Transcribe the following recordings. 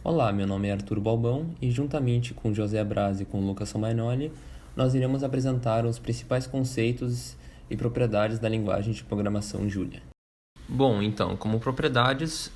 Olá, meu nome é Arthur Balbão e, juntamente com José Braz e com Lucas Somainoli, nós iremos apresentar os principais conceitos e propriedades da linguagem de programação Julia. Bom, então, como propriedades,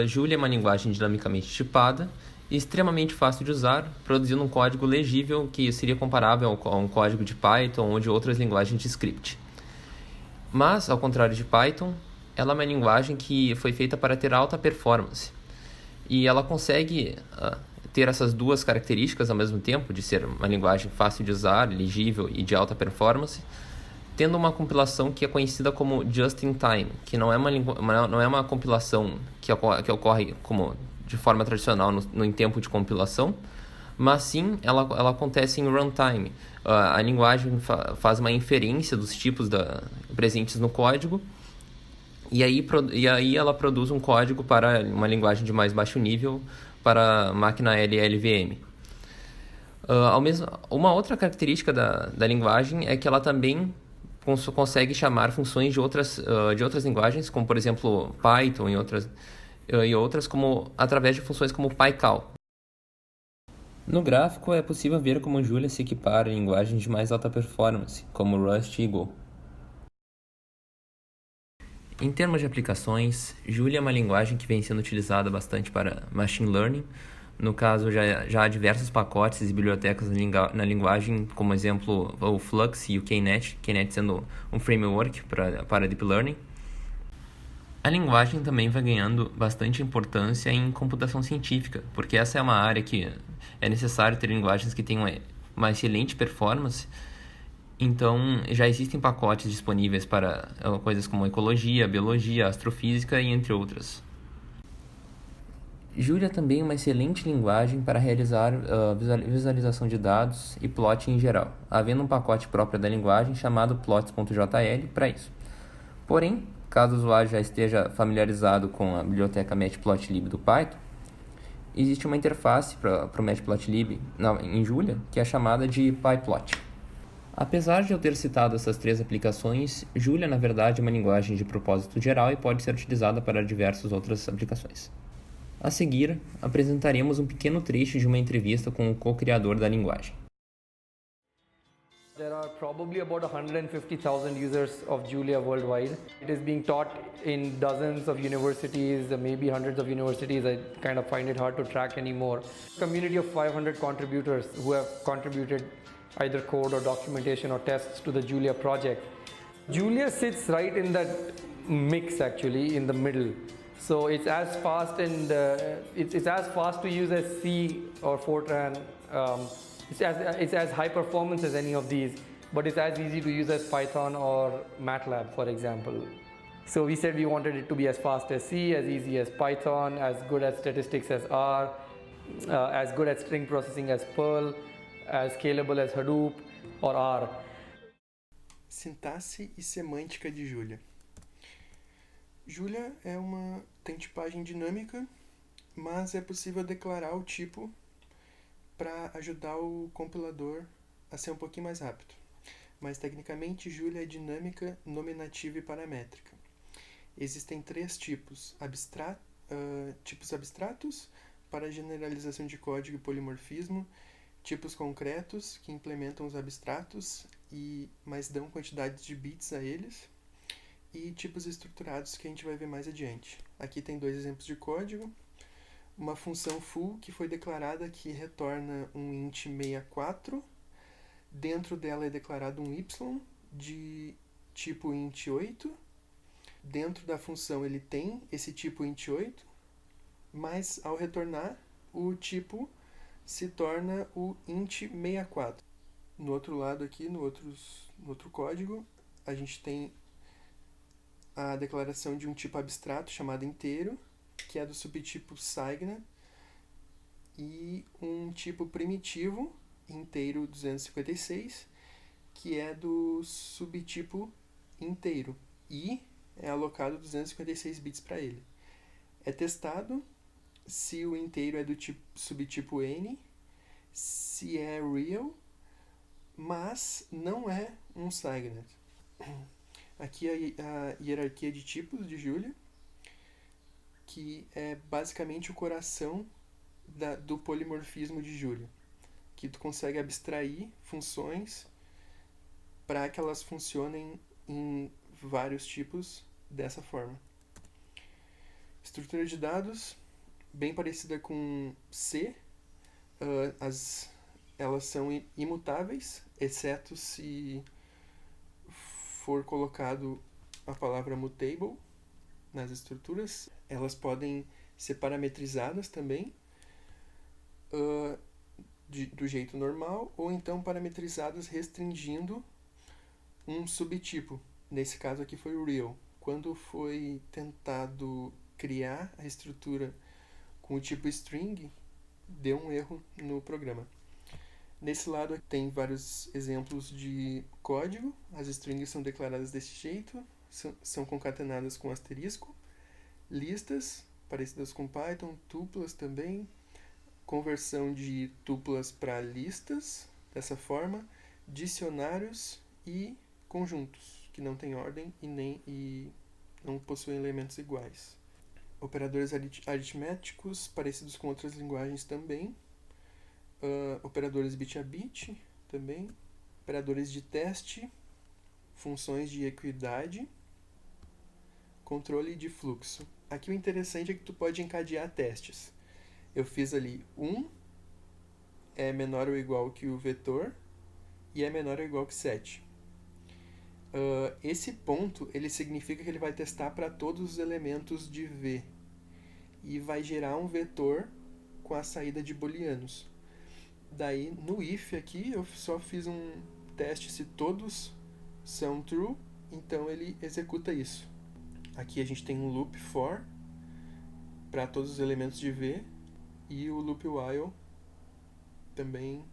Julia é uma linguagem dinamicamente tipada e extremamente fácil de usar, produzindo um código legível que seria comparável a um código de Python ou de outras linguagens de script. Mas, ao contrário de Python, ela é uma linguagem que foi feita para ter alta performance. E ela consegue ter essas duas características ao mesmo tempo, de ser uma linguagem fácil de usar, legível e de alta performance, tendo uma compilação que é conhecida como just-in-time, que não é uma compilação que ocorre como de forma tradicional em tempo de compilação, mas sim ela acontece em runtime. A linguagem faz uma inferência dos tipos presentes no código e aí ela produz um código para uma linguagem de mais baixo nível para a máquina LLVM. Uma outra característica da linguagem é que ela também consegue chamar funções de outras linguagens, como por exemplo Python e outras como, através de funções como PyCal. No gráfico é possível ver como Julia se equipara em linguagens de mais alta performance, como Rust e Go. Em termos de aplicações, Julia é uma linguagem que vem sendo utilizada bastante para machine learning. No caso, já há diversos pacotes e bibliotecas na linguagem, como exemplo o Flux e o KNet, KNet sendo um framework para deep learning. A linguagem também vai ganhando bastante importância em computação científica, porque essa é uma área que é necessário ter linguagens que tenham uma excelente performance. Então, já existem pacotes disponíveis para coisas como ecologia, biologia, astrofísica e entre outras. Julia também é uma excelente linguagem para realizar visualização de dados e plot em geral, havendo um pacote próprio da linguagem chamado plots.jl para isso. Porém, caso o usuário já esteja familiarizado com a biblioteca Matplotlib do Python, existe uma interface para o Matplotlib em Julia que é chamada de PyPlot. Apesar de eu ter citado essas três aplicações, Julia na verdade é uma linguagem de propósito geral e pode ser utilizada para diversas outras aplicações. A seguir, apresentaremos um pequeno trecho de uma entrevista com o co-criador da linguagem. There are probably about 150,000 users of Julia worldwide. It is being taught in dozens of universities, maybe hundreds of universities. I kind of find it hard to track anymore. A community of 500 contributors who have contributed either code or documentation or tests to the Julia project. Julia sits right in that mix, actually, in the middle. So it's as fast and it's as fast to use as C or Fortran. It's as high performance as any of these, but it's as easy to use as Python or MATLAB, for example. So we said we wanted it to be as fast as C, as easy as Python, as good at statistics as R, as good at string processing as Perl, as scalable as Hadoop or R. Sintaxe e semântica de Julia. Julia tem tipagem dinâmica, mas é possível declarar o tipo para ajudar o compilador a ser um pouquinho mais rápido. Mas tecnicamente Julia é dinâmica, nominativa e paramétrica. Existem três tipos: tipos abstratos para generalização de código e polimorfismo, tipos concretos que implementam os abstratos mas dão quantidades de bits a eles, e tipos estruturados que a gente vai ver mais adiante. Aqui tem dois exemplos de código. Uma função full que foi declarada que retorna um int 64. Dentro dela é declarado um y de tipo int 8. Dentro da função ele tem esse tipo int 8, mas ao retornar o tipo se torna o int 64. No outro lado aqui, no outro código, a gente tem a declaração de um tipo abstrato chamado inteiro, que é do subtipo Cygna, e um tipo primitivo, inteiro 256, que é do subtipo inteiro, e é alocado 256 bits para ele. É testado se o inteiro é do subtipo n, se é real, mas não é um Cygnett. Aqui a hierarquia de tipos de Julia, que é basicamente o coração do polimorfismo de Julia, que tu consegue abstrair funções para que elas funcionem em vários tipos dessa forma. Estrutura de dados, bem parecida com C, elas são imutáveis, exceto se for colocado a palavra mutable nas estruturas. Elas podem ser parametrizadas também, do jeito normal, ou então parametrizadas restringindo um subtipo. Nesse caso aqui foi o real. Quando foi tentado criar a estrutura com o tipo string, deu um erro no programa. Nesse lado tem vários exemplos de código. As strings são declaradas desse jeito, são concatenadas com asterisco. Listas, parecidas com Python, tuplas também. Conversão de tuplas para listas, dessa forma. Dicionários e conjuntos, que não têm ordem e não possuem elementos iguais. Operadores aritméticos, parecidos com outras linguagens também. Operadores bit a bit também. Operadores de teste, funções de equidade, controle de fluxo. Aqui o interessante é que tu pode encadear testes. Eu fiz ali 1 é menor ou igual que o vetor e é menor ou igual que 7. Esse ponto ele significa que ele vai testar para todos os elementos de V e vai gerar um vetor com a saída de booleanos. Daí no if aqui eu só fiz um teste se todos são true, então ele executa isso. Aqui a gente tem um loop for para todos os elementos de V e o loop while também,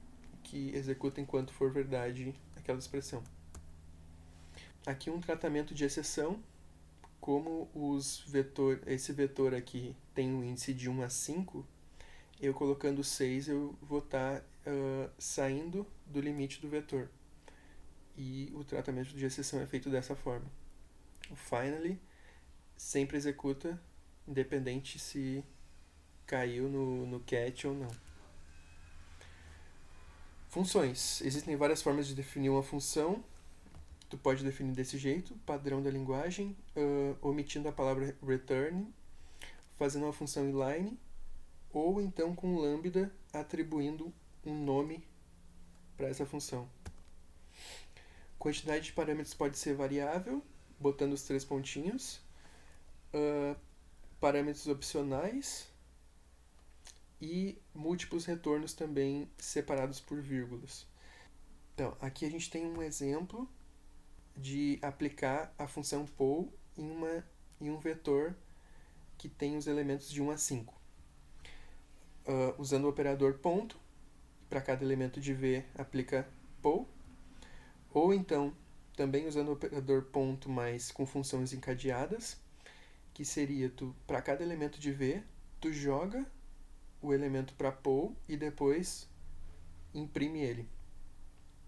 que executa enquanto for verdade aquela expressão. Aqui um tratamento de exceção, como esse vetor aqui tem um índice de 1 a 5, eu colocando 6 eu vou estar saindo do limite do vetor. E o tratamento de exceção é feito dessa forma. O finally sempre executa, independente se caiu no catch ou não. Funções. Existem várias formas de definir uma função. Tu pode definir desse jeito, padrão da linguagem, omitindo a palavra return, fazendo uma função inline, ou então com lambda atribuindo um nome para essa função. Quantidade de parâmetros pode ser variável, botando os 3 pontinhos. Parâmetros opcionais e múltiplos retornos também separados por vírgulas. Então, aqui a gente tem um exemplo de aplicar a função poll em um vetor que tem os elementos de 1 a 5. Usando o operador ponto, para cada elemento de V aplica poll, ou então também usando o operador ponto, mas com funções encadeadas, que seria para cada elemento de V, tu joga o elemento para poll e depois imprime ele.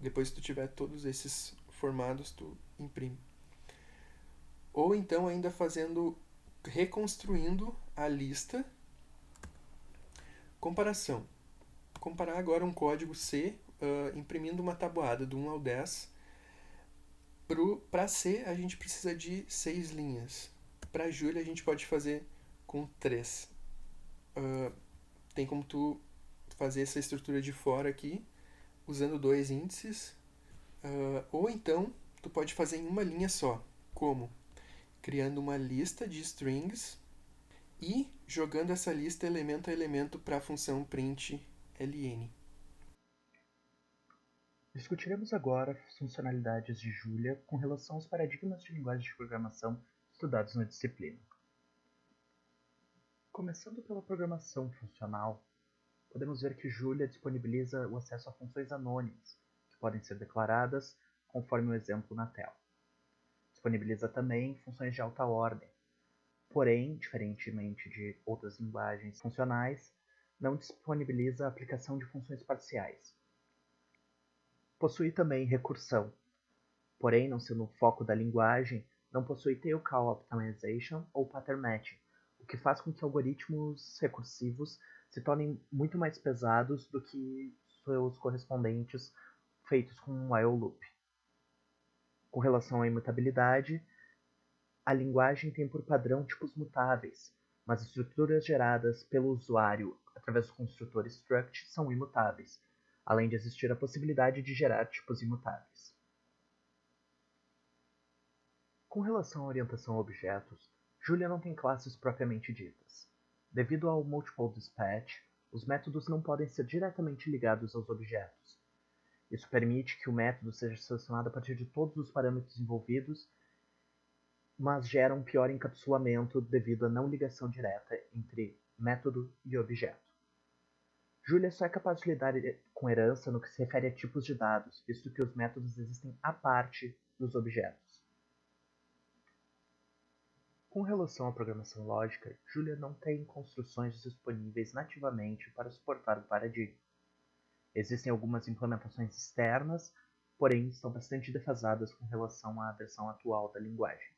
Depois que tu tiver todos esses formados, tu imprime. Ou então ainda reconstruindo a lista. Comparação. Comparar agora um código C imprimindo uma tabuada do 1 ao 10. Para C a gente precisa de 6 linhas. Para Julia a gente pode fazer com 3. Tem como tu fazer essa estrutura de for aqui, usando 2 índices. Ou então, tu pode fazer em uma linha só. Como? Criando uma lista de strings e jogando essa lista elemento a elemento para a função print ln. Discutiremos agora as funcionalidades de Julia com relação aos paradigmas de linguagem de programação estudados na disciplina. Começando pela programação funcional, podemos ver que Julia disponibiliza o acesso a funções anônimas, que podem ser declaradas conforme o exemplo na tela. Disponibiliza também funções de alta ordem, porém, diferentemente de outras linguagens funcionais, não disponibiliza a aplicação de funções parciais. Possui também recursão, porém, não sendo o foco da linguagem, não possui tail call optimization ou pattern matching, o que faz com que algoritmos recursivos se tornem muito mais pesados do que seus correspondentes feitos com um while loop. Com relação à imutabilidade, a linguagem tem por padrão tipos mutáveis, mas as estruturas geradas pelo usuário através do construtor struct são imutáveis, além de existir a possibilidade de gerar tipos imutáveis. Com relação à orientação a objetos, Julia não tem classes propriamente ditas. Devido ao Multiple Dispatch, os métodos não podem ser diretamente ligados aos objetos. Isso permite que o método seja selecionado a partir de todos os parâmetros envolvidos, mas gera um pior encapsulamento devido à não ligação direta entre método e objeto. Julia só é capaz de lidar com herança no que se refere a tipos de dados, visto que os métodos existem à parte dos objetos. Com relação à programação lógica, Julia não tem construções disponíveis nativamente para suportar o paradigma. Existem algumas implementações externas, porém estão bastante defasadas com relação à versão atual da linguagem.